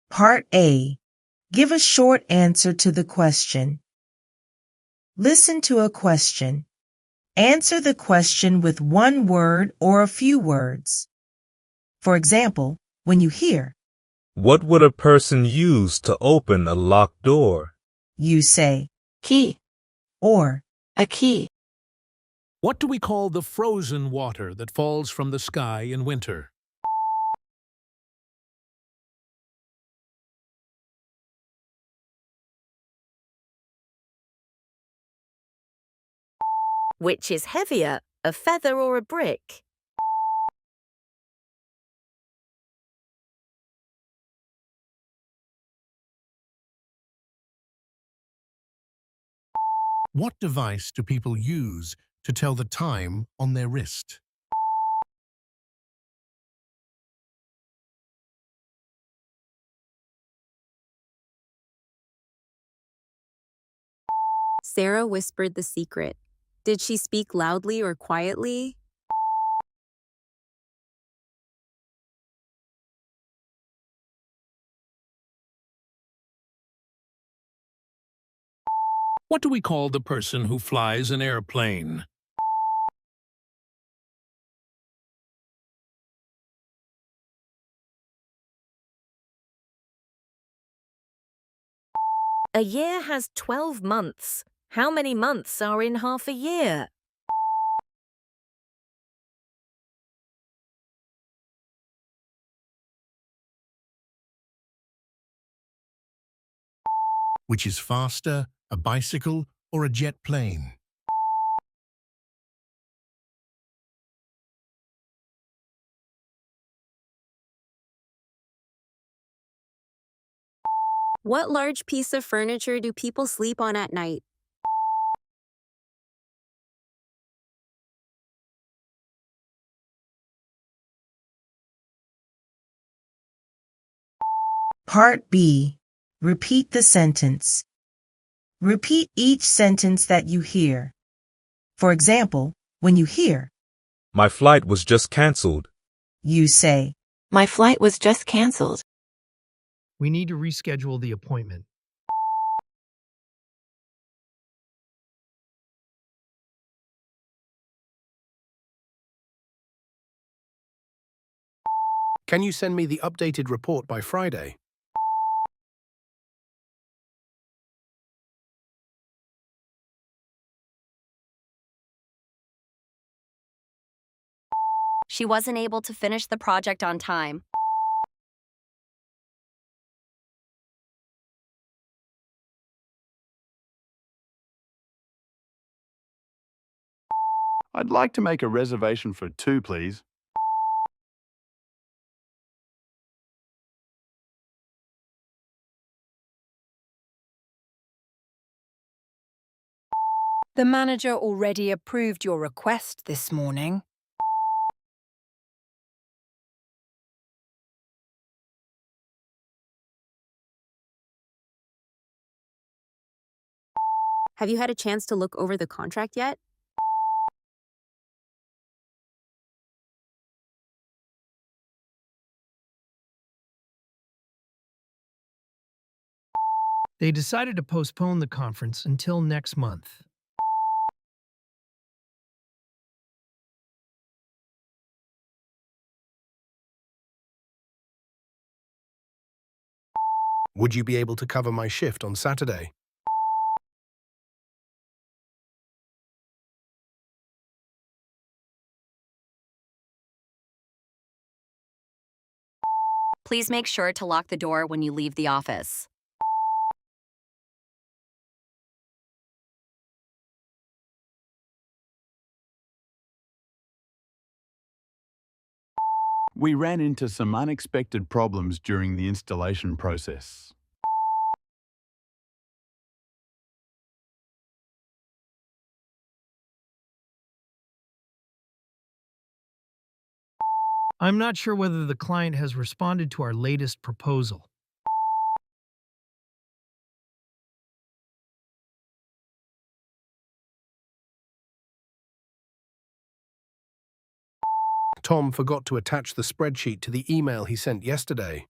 Part A. Give a short answer to the question. Listen to a question. Answer the question with one word or a few words. For example, when you hear, "What would a person use to open a locked door?" you say, Key. or, A key. What do we call the frozen water that falls from the sky in winter? Which is heavier, a feather or a brick? What device do people use to tell the time on their wrist? Sarah whispered the secret. Did she speak loudly or quietly? What do we call the person who flies an airplane? A year has 12 months. How many months are in half a year? Which is faster, a bicycle or a jet plane? What large piece of furniture do people sleep on at night? Part B. Repeat the sentence. Repeat each sentence that you hear. For example, when you hear, "My flight was just canceled," you say, My flight was just canceled. We need to reschedule the appointment. Can you send me the updated report by Friday? She wasn't able to finish the project on time. I'd like to make a reservation for 2, please. The manager already approved your request this morning. Have you had a chance to look over the contract yet? They decided to postpone the conference until next month. Would you be able to cover my shift on Saturday? Please make sure to lock the door when you leave the office. We ran into some unexpected problems during the installation process. I'm not sure whether the client has responded to our latest proposal. Tom forgot to attach the spreadsheet to the email he sent yesterday.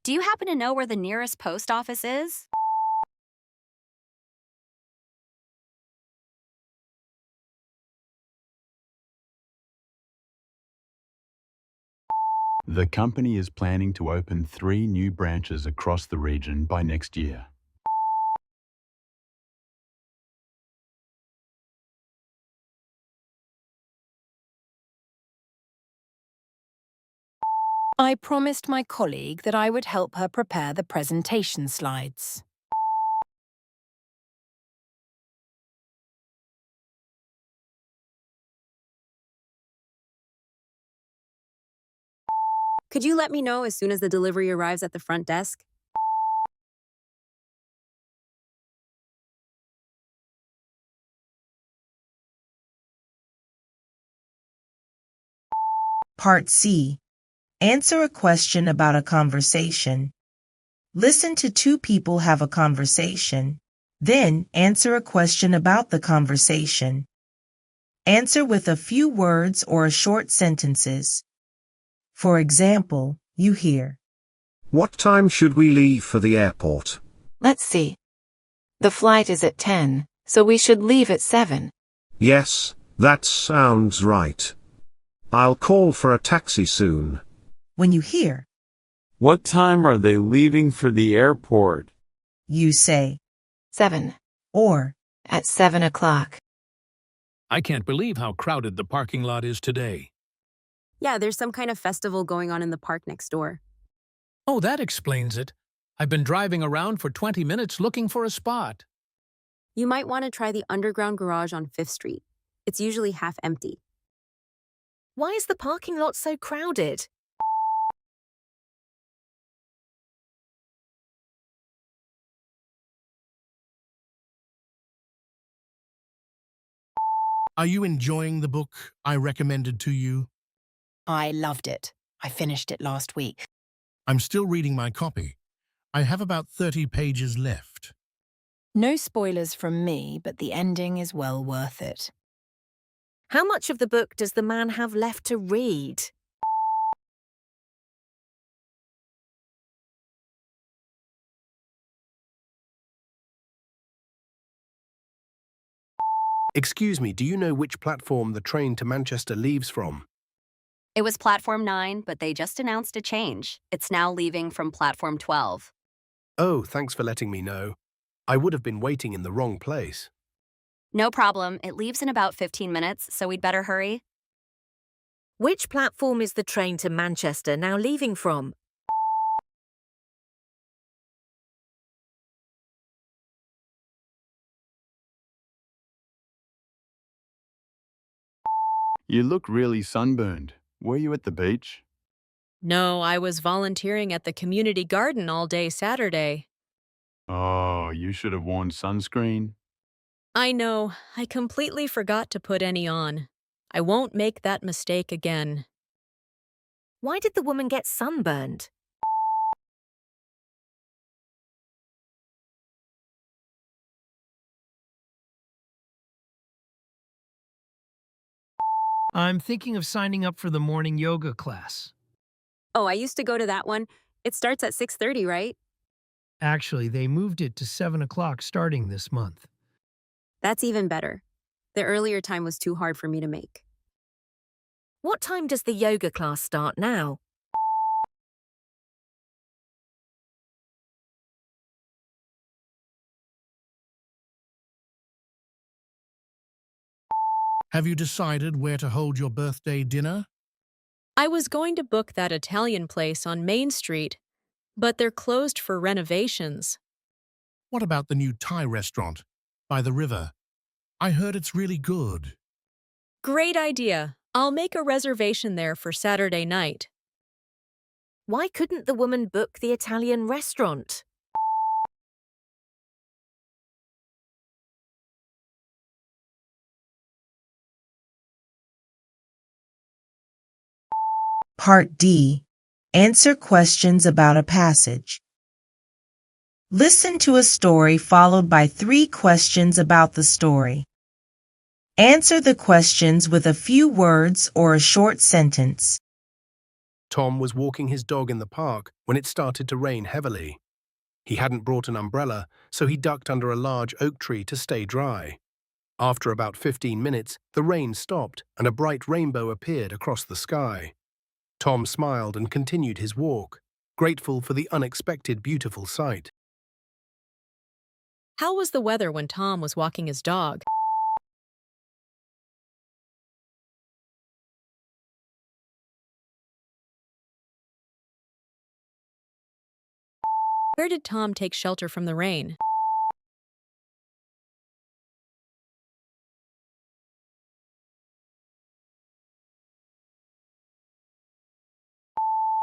Do you happen to know where the nearest post office is? The company is planning to open 3 new branches across the region by next year. I promised my colleague that I would help her prepare the presentation slides. Could you let me know as soon as the delivery arrives at the front desk? Part C. Answer a question about a conversation. Listen to 2 people have a conversation. Then answer a question about the conversation. Answer with a few words or short sentences. For example, you hear, "What time should we leave for the airport?" Let's see. The flight is at 10, so we should leave at 7. "Yes, that sounds right. I'll call for a taxi soon." When you hear, "What time are they leaving for the airport?" you say, 7. or At 7 o'clock. I can't believe how crowded the parking lot is today. Yeah, there's some kind of festival going on in the park next door. Oh, that explains it. I've been driving around for 20 minutes looking for a spot. You might want to try the underground garage on 5th Street. It's usually half empty. Why is the parking lot so crowded? Are you enjoying the book I recommended to you? I loved it. I finished it last week. I'm still reading my copy. I have about 30 pages left. No spoilers from me, but the ending is well worth it. How much of the book does the man have left to read? Excuse me, do you know which platform the train to Manchester leaves from? It was Platform 9, but they just announced a change. It's now leaving from Platform 12. Oh, thanks for letting me know. I would have been waiting in the wrong place. No problem. It leaves in about 15 minutes, so we'd better hurry. Which platform is the train to Manchester now leaving from? You look really sunburned. Were you at the beach? No, I was volunteering at the community garden all day Saturday. Oh, you should have worn sunscreen. I know. I completely forgot to put any on. I won't make that mistake again. Why did the woman get sunburned? I'm thinking of signing up for the morning yoga class. Oh, I used to go to that one. It starts at 6:30, right? Actually, they moved it to 7 o'clock starting this month. That's even better. The earlier time was too hard for me to make. What time does the yoga class start now? Have you decided where to hold your birthday dinner? I was going to book that Italian place on Main Street, but they're closed for renovations. What about the new Thai restaurant by the river? I heard it's really good. Great idea. I'll make a reservation there for Saturday night. Why couldn't the woman book the Italian restaurant? Part D. Answer questions about a passage. Listen to a story followed by 3 questions about the story. Answer the questions with a few words or a short sentence. Tom was walking his dog in the park when it started to rain heavily. He hadn't brought an umbrella, so he ducked under a large oak tree to stay dry. After about 15 minutes, the rain stopped and a bright rainbow appeared across the sky. Tom smiled and continued his walk, grateful for the unexpected beautiful sight. How was the weather when Tom was walking his dog? Where did Tom take shelter from the rain?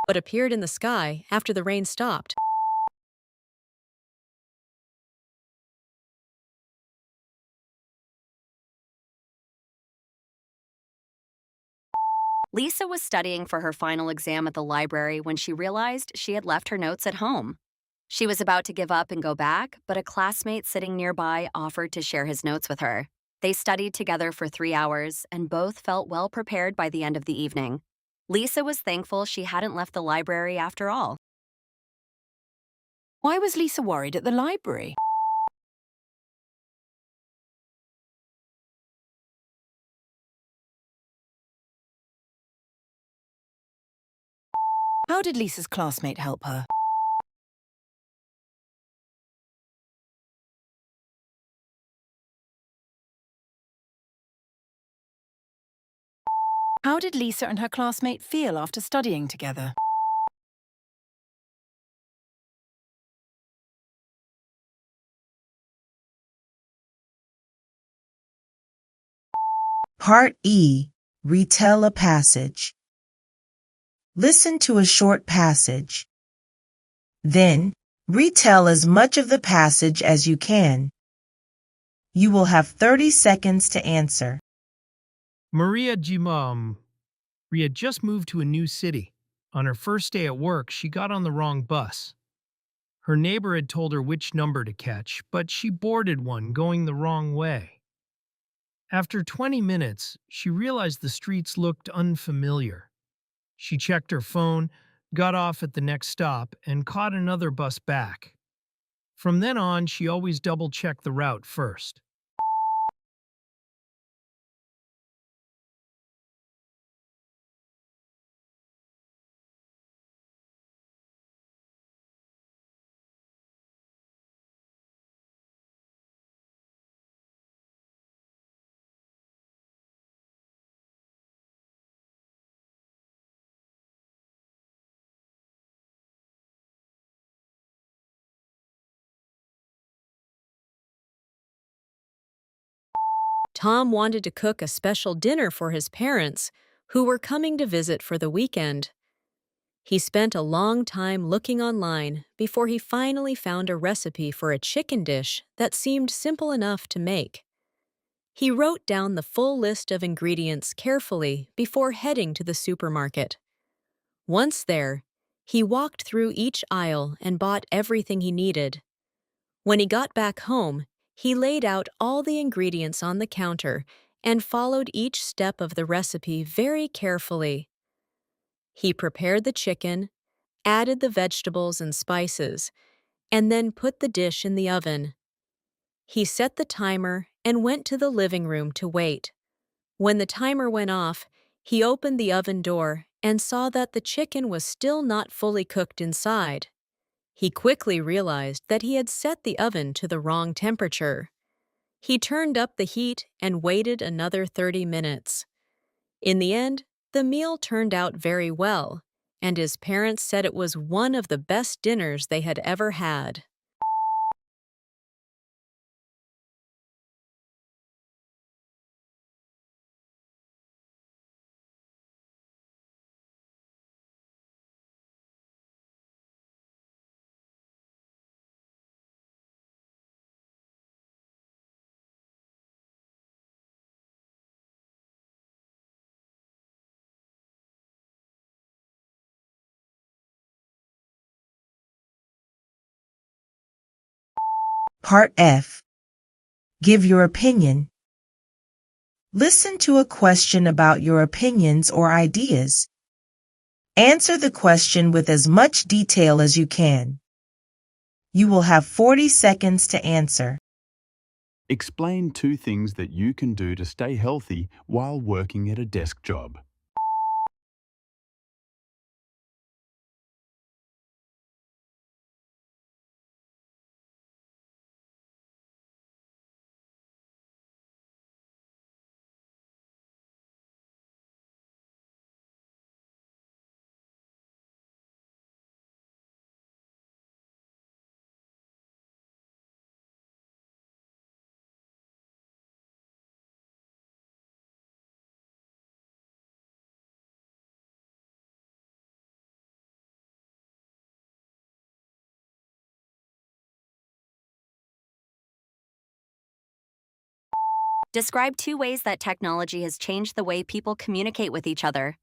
What appeared in the sky after the rain stopped? Lisa was studying for her final exam at the library when she realized she had left her notes at home. She was about to give up and go back, but a classmate sitting nearby offered to share his notes with her. They studied together for 3 hours and both felt well prepared by the end of the evening. Lisa was thankful she hadn't left the library after all. Why was Lisa worried at the library? How did Lisa's classmate help her? How did Lisa and her classmate feel after studying together? Part E. Retell a passage. Listen to a short passage. Then, retell as much of the passage as you can. You will have 30 seconds to answer. Maria had just moved to a new city. On her first day at work, she got on the wrong bus. Her neighbor had told her which number to catch, but she boarded one going the wrong way. After 20 minutes, she realized the streets looked unfamiliar. She checked her phone, got off at the next stop, and caught another bus back. From then on, she always double-checked the route first. Tom wanted to cook a special dinner for his parents, who were coming to visit for the weekend. He spent a long time looking online before he finally found a recipe for a chicken dish that seemed simple enough to make. He wrote down the full list of ingredients carefully before heading to the supermarket. Once there, he walked through each aisle and bought everything he needed. When he got back home, he laid out all the ingredients on the counter and followed each step of the recipe very carefully. He prepared the chicken, added the vegetables and spices, and then put the dish in the oven. He set the timer and went to the living room to wait. When the timer went off, he opened the oven door and saw that the chicken was still not fully cooked inside. He quickly realized that he had set the oven to the wrong temperature. He turned up the heat and waited another 30 minutes. In the end, the meal turned out very well, and his parents said it was one of the best dinners they had ever had. Part F. Give your opinion. Listen to a question about your opinions or ideas. Answer the question with as much detail as you can. You will have 40 seconds to answer. Explain 2 things that you can do to stay healthy while working at a desk job. Describe 2 ways that technology has changed the way people communicate with each other.